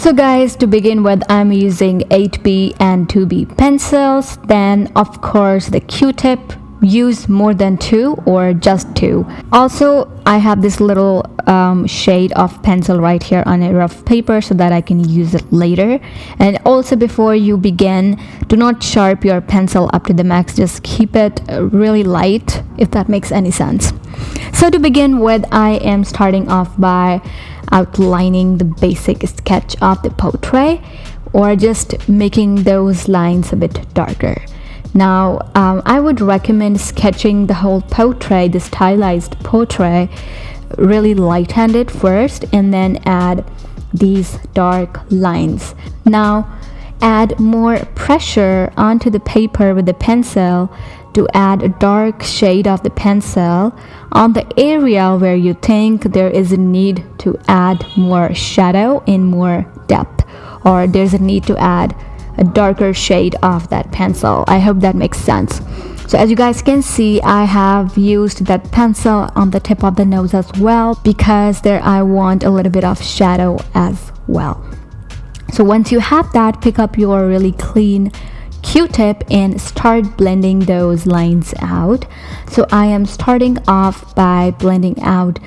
So guys, to begin with, I'm using 8B and 2B pencils. Then of course the Q-tip, use more than 2 or just 2. Also, I have this little shade of pencil right here on a rough paper so that I can use it later. And also, before you begin, do not sharp your pencil up to the max, just keep it really light, if that makes any sense. So to begin with, I am starting off by outlining the basic sketch of the portrait, or just making those lines a bit darker. Now, I would recommend sketching the whole portrait, the stylized portrait, really light-handed first, and then add these dark lines. Now, add more pressure onto the paper with the pencil to add a dark shade of the pencil on the area where you think there is a need to add more shadow in more depth, or there's a need to add a darker shade of that pencil. I hope that makes sense. So as you guys can see, I have used that pencil on the tip of the nose as well, because there I want a little bit of shadow as well. So once you have that, pick up your really clean Q-tip and start blending those lines out. So I am starting off by blending out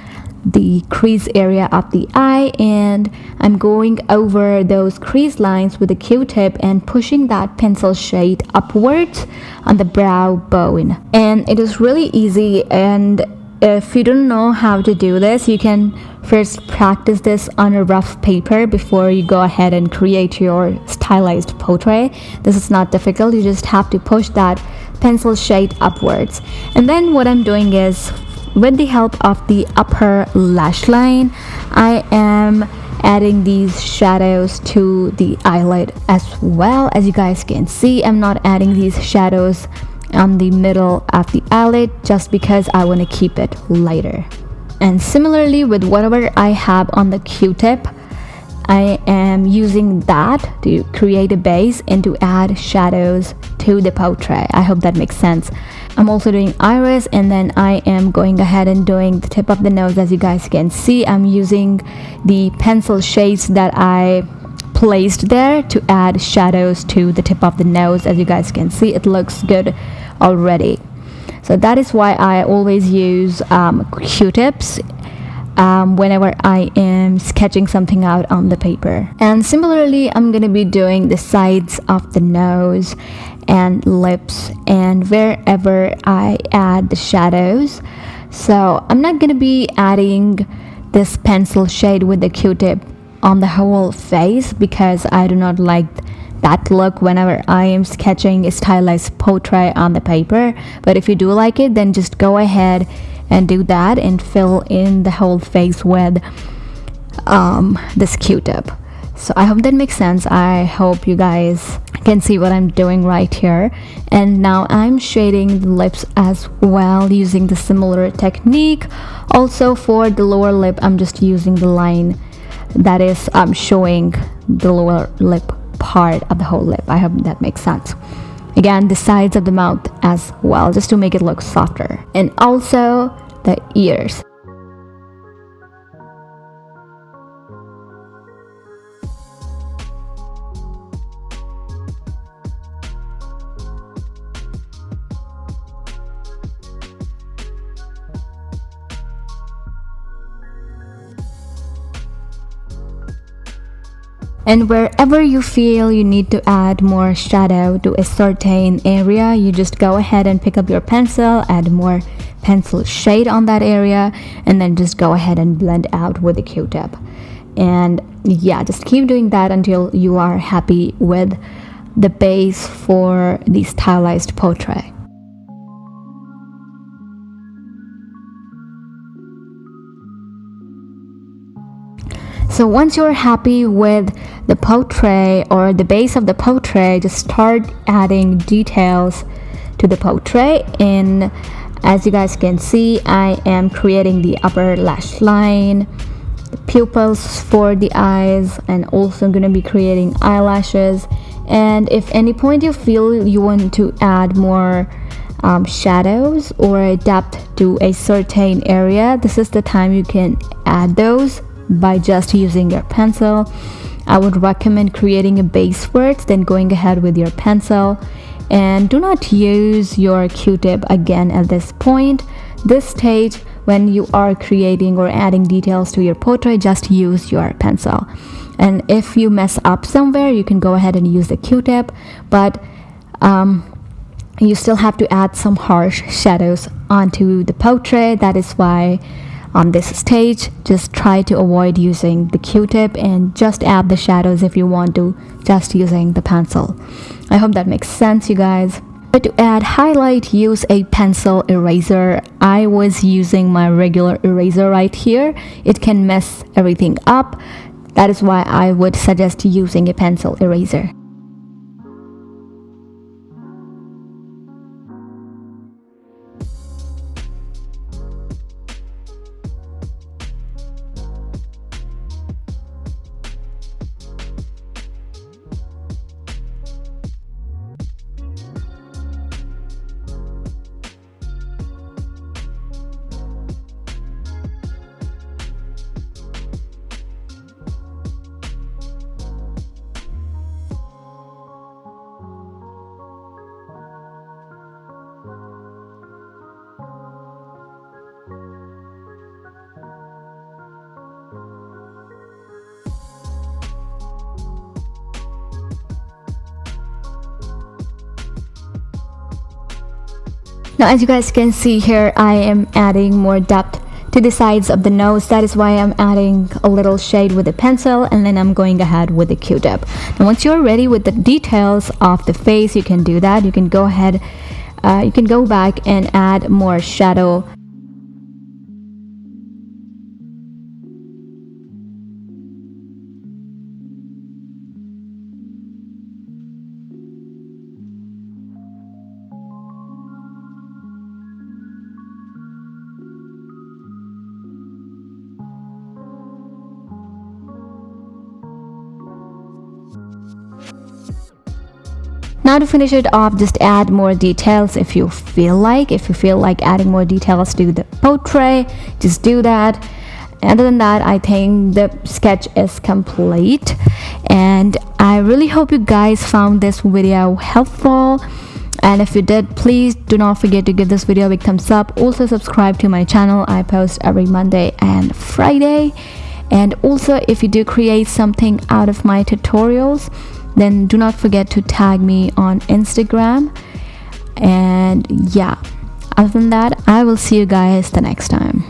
the crease area of the eye, and I'm going over those crease lines with the Q-tip and pushing that pencil shade upwards on the brow bone. And it is really easy, and if you don't know how to do this, you can first practice this on a rough paper before you go ahead and create your stylized portrait. This is not difficult, you just have to push that pencil shade upwards. And then what I'm doing is, with the help of the upper lash line, I am adding these shadows to the eyelid as well. As you guys can see, I'm not adding these shadows on the middle of the eyelid just because I want to keep it lighter. And similarly with whatever I have on the Q-tip, I am using that to create a base and to add shadows to the portrait. I hope that makes sense. I'm also doing iris, and then I am going ahead and doing the tip of the nose. As you guys can see, I'm using the pencil shades that I placed there to add shadows to the tip of the nose. As you guys can see, it looks good already. So that is why I always use Q-tips whenever I am sketching something out on the paper. And similarly, I'm gonna be doing the sides of the nose and lips and wherever I add the shadows. So I'm not gonna be adding this pencil shade with the Q-tip on the whole face, because I do not like that look whenever I am sketching a stylized portrait on the paper. But if you do like it, then just go ahead and do that and fill in the whole face with this Q-tip. So I hope that makes sense. I hope you guys can see what I'm doing right here. And now I'm shading the lips as well using the similar technique. Also for the lower lip, I'm just using the line that is showing the lower lip part of the whole lip. I hope that makes sense. Again, the sides of the mouth as well, just to make it look softer. And also the ears. And wherever you feel you need to add more shadow to a certain area, you just go ahead and pick up your pencil, add more pencil shade on that area, and then just go ahead and blend out with the Q-tip. And yeah, just keep doing that until you are happy with the base for the stylized portrait. So once you're happy with the portrait or the base of the portrait, just start adding details to the portrait. And as you guys can see, I am creating the upper lash line, the pupils for the eyes, and also I'm going to be creating eyelashes. And if any point you feel you want to add more shadows or depth to a certain area, this is the time you can add those by just using your pencil. I would recommend creating a base first, then going ahead with your pencil. And do not use your Q-tip again at this point. This stage, when you are creating or adding details to your portrait, just use your pencil. And if you mess up somewhere, you can go ahead and use the Q-tip, but you still have to add some harsh shadows onto the portrait. That is why on this stage, just try to avoid using the Q-tip and just add the shadows if you want to, just using the pencil. I hope that makes sense, you guys. But to add highlight, use a pencil eraser. I was using my regular eraser right here. It can mess everything up. That is why I would suggest using a pencil eraser. Now, as you guys can see here, I am adding more depth to the sides of the nose. That is why I'm adding a little shade with the pencil, and then I'm going ahead with the Q-tip. Now, once you're ready with the details of the face, you can do that. You can go ahead, you can go back and add more shadow. Now to finish it off, just add more details if you feel like. If you feel like adding more details to the portrait, just do that. Other than that, I think the sketch is complete. And I really hope you guys found this video helpful. And if you did, please do not forget to give this video a big thumbs up. Also subscribe to my channel. I post every Monday and Friday. And also, if you do create something out of my tutorials, then do not forget to tag me on Instagram. And yeah, other than that, I will see you guys the next time.